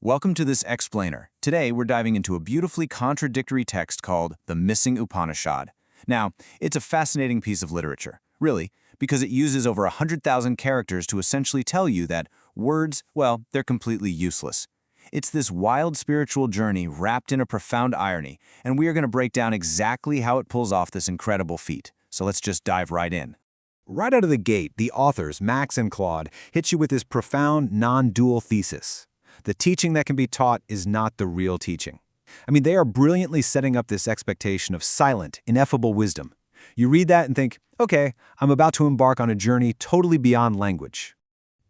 Welcome to this explainer. Today, we're diving into a beautifully contradictory text called the Missing Upanishad. Now, it's a fascinating piece of literature, really, because it uses over 100,000 characters to essentially tell you that words, well, they're completely useless. It's this wild spiritual journey wrapped in a profound irony, and we are going to break down exactly how it pulls off this incredible feat. So let's just dive right in. Right out of the gate, the authors, Max and Claude, hit you with this profound, non-dual thesis. The teaching that can be taught is not the real teaching. They are brilliantly setting up this expectation of silent, ineffable wisdom. You read that and think, okay, I'm about to embark on a journey totally beyond language.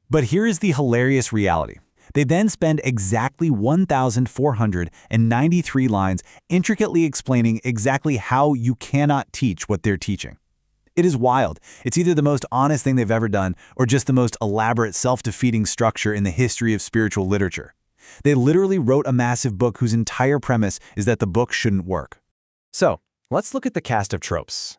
But here is the hilarious reality. They then spend exactly 1,493 lines intricately explaining exactly how you cannot teach what they're teaching. It is wild. It's either the most honest thing they've ever done or just the most elaborate self-defeating structure in the history of spiritual literature. They literally wrote a massive book whose entire premise is that the book shouldn't work. So, let's look at the cast of tropes.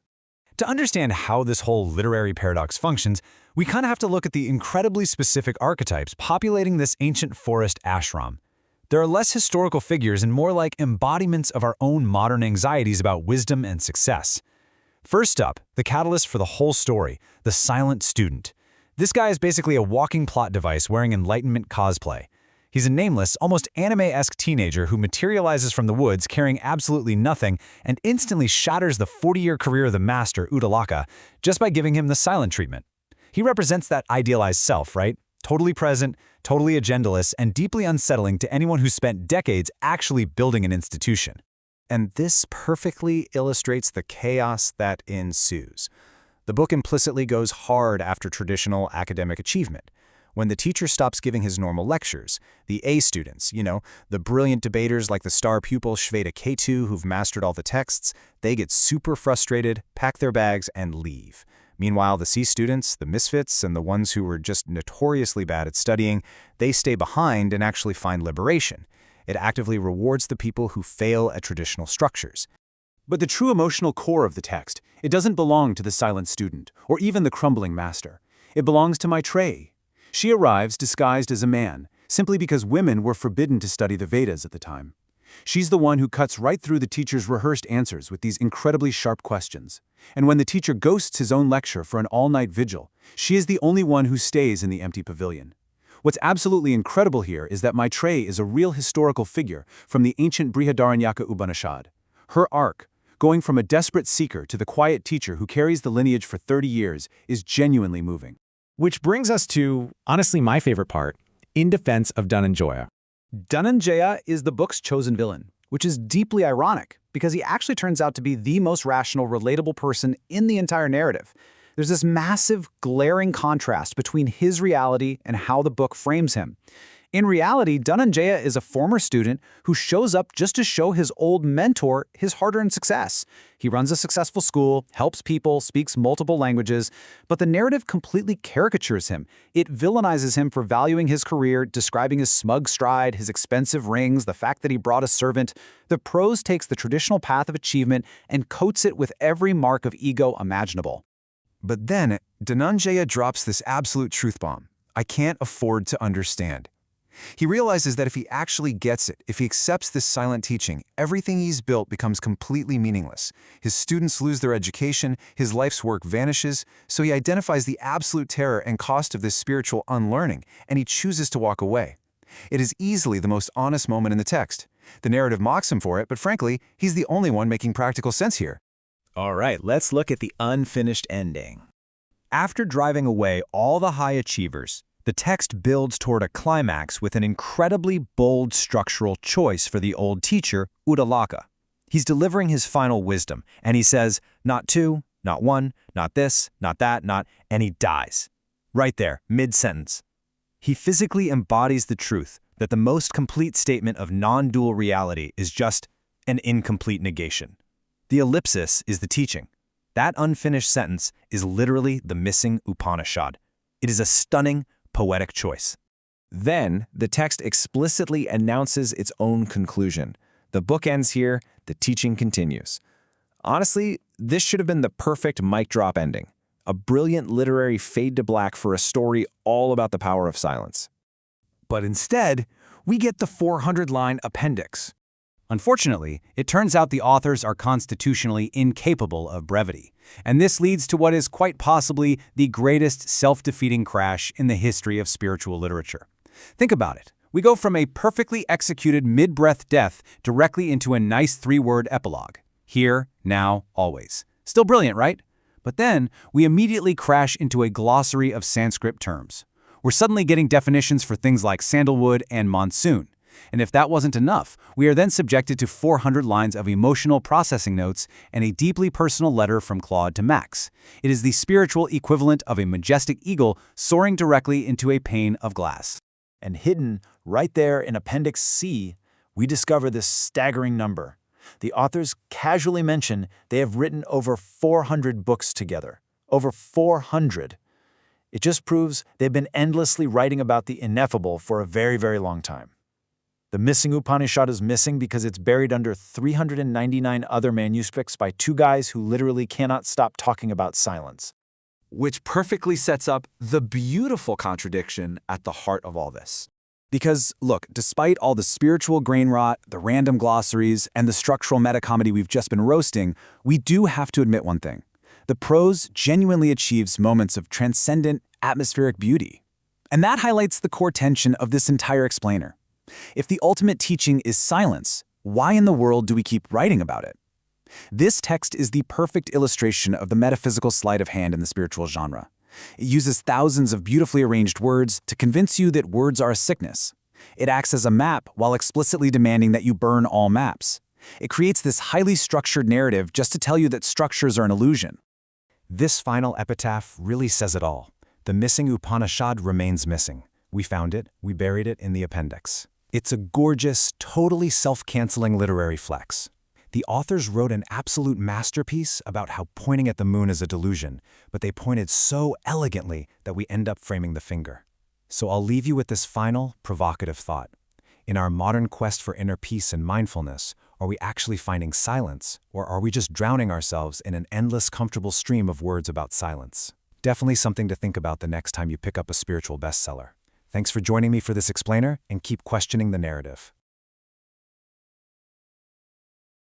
To understand how this whole literary paradox functions, we kind of have to look at the incredibly specific archetypes populating this ancient forest ashram. There are less historical figures and more like embodiments of our own modern anxieties about wisdom and success. First up, the catalyst for the whole story, the silent student. This guy is basically a walking plot device wearing enlightenment cosplay. He's a nameless, almost anime-esque teenager who materializes from the woods carrying absolutely nothing and instantly shatters the 40-year career of the master, Uddalaka, just by giving him the silent treatment. He represents that idealized self, right? Totally present, totally agendaless, and deeply unsettling to anyone who spent decades actually building an institution. And this perfectly illustrates the chaos that ensues. The book implicitly goes hard after traditional academic achievement. When the teacher stops giving his normal lectures, the A students, the brilliant debaters like the star pupil Shveta Ketu who've mastered all the texts, they get super frustrated, pack their bags, and leave. Meanwhile, the C students, the misfits, and the ones who were just notoriously bad at studying, they stay behind and actually find liberation. It actively rewards the people who fail at traditional structures. But the true emotional core of the text, it doesn't belong to the silent student or even the crumbling master. It belongs to Maitreyi. She arrives disguised as a man, simply because women were forbidden to study the Vedas at the time. She's the one who cuts right through the teacher's rehearsed answers with these incredibly sharp questions. And when the teacher ghosts his own lecture for an all-night vigil, she is the only one who stays in the empty pavilion. What's absolutely incredible here is that Maitreyi is a real historical figure from the ancient Brihadaranyaka Upanishad. Her arc, going from a desperate seeker to the quiet teacher who carries the lineage for 30 years, is genuinely moving. Which brings us to, honestly, my favorite part, In Defense of Dhananjaya. Dhananjaya is the book's chosen villain, which is deeply ironic because he actually turns out to be the most rational, relatable person in the entire narrative. There's this massive, glaring contrast between his reality and how the book frames him. In reality, Dhananjaya is a former student who shows up just to show his old mentor his hard-earned success. He runs a successful school, helps people, speaks multiple languages, but the narrative completely caricatures him. It villainizes him for valuing his career, describing his smug stride, his expensive rings, the fact that he brought a servant. The prose takes the traditional path of achievement and coats it with every mark of ego imaginable. But then, Dhananjaya drops this absolute truth bomb. I can't afford to understand. He realizes that if he actually gets it, if he accepts this silent teaching, everything he's built becomes completely meaningless. His students lose their education, his life's work vanishes, so he identifies the absolute terror and cost of this spiritual unlearning, and he chooses to walk away. It is easily the most honest moment in the text. The narrative mocks him for it, but frankly, he's the only one making practical sense here. All right, let's look at the unfinished ending. After driving away all the high achievers, the text builds toward a climax with an incredibly bold structural choice for the old teacher, Uddalaka. He's delivering his final wisdom, and he says, not two, not one, not this, not that, and he dies. Right there, mid-sentence. He physically embodies the truth that the most complete statement of non-dual reality is just an incomplete negation. The ellipsis is the teaching. That unfinished sentence is literally the Missing Upanishad. It is a stunning, poetic choice. Then, the text explicitly announces its own conclusion. The book ends here, the teaching continues. Honestly, this should have been the perfect mic drop ending. A brilliant literary fade to black for a story all about the power of silence. But instead, we get the 400-line appendix. Unfortunately, it turns out the authors are constitutionally incapable of brevity, and this leads to what is quite possibly the greatest self-defeating crash in the history of spiritual literature. Think about it. We go from a perfectly executed mid-breath death directly into a nice 3-word epilogue. Here, now, always. Still brilliant, right? But then, we immediately crash into a glossary of Sanskrit terms. We're suddenly getting definitions for things like sandalwood and monsoon. And if that wasn't enough, we are then subjected to 400 lines of emotional processing notes and a deeply personal letter from Claude to Max. It is the spiritual equivalent of a majestic eagle soaring directly into a pane of glass. And hidden right there in Appendix C, we discover this staggering number. The authors casually mention they have written over 400 books together. Over 400. It just proves they've been endlessly writing about the ineffable for a very, very long time. The Missing Upanishad is missing because it's buried under 399 other manuscripts by 2 guys who literally cannot stop talking about silence. Which perfectly sets up the beautiful contradiction at the heart of all this. Because, look, despite all the spiritual grain rot, the random glossaries, and the structural meta-comedy we've just been roasting, we do have to admit one thing. The prose genuinely achieves moments of transcendent, atmospheric beauty. And that highlights the core tension of this entire explainer. If the ultimate teaching is silence, why in the world do we keep writing about it? This text is the perfect illustration of the metaphysical sleight of hand in the spiritual genre. It uses thousands of beautifully arranged words to convince you that words are a sickness. It acts as a map while explicitly demanding that you burn all maps. It creates this highly structured narrative just to tell you that structures are an illusion. This final epitaph really says it all. The Missing Upanishad remains missing. We found it, we buried it in the appendix. It's a gorgeous, totally self-canceling literary flex. The authors wrote an absolute masterpiece about how pointing at the moon is a delusion, but they pointed so elegantly that we end up framing the finger. So I'll leave you with this final, provocative thought. In our modern quest for inner peace and mindfulness, are we actually finding silence, or are we just drowning ourselves in an endless, comfortable stream of words about silence? Definitely something to think about the next time you pick up a spiritual bestseller. Thanks for joining me for this explainer, and keep questioning the narrative.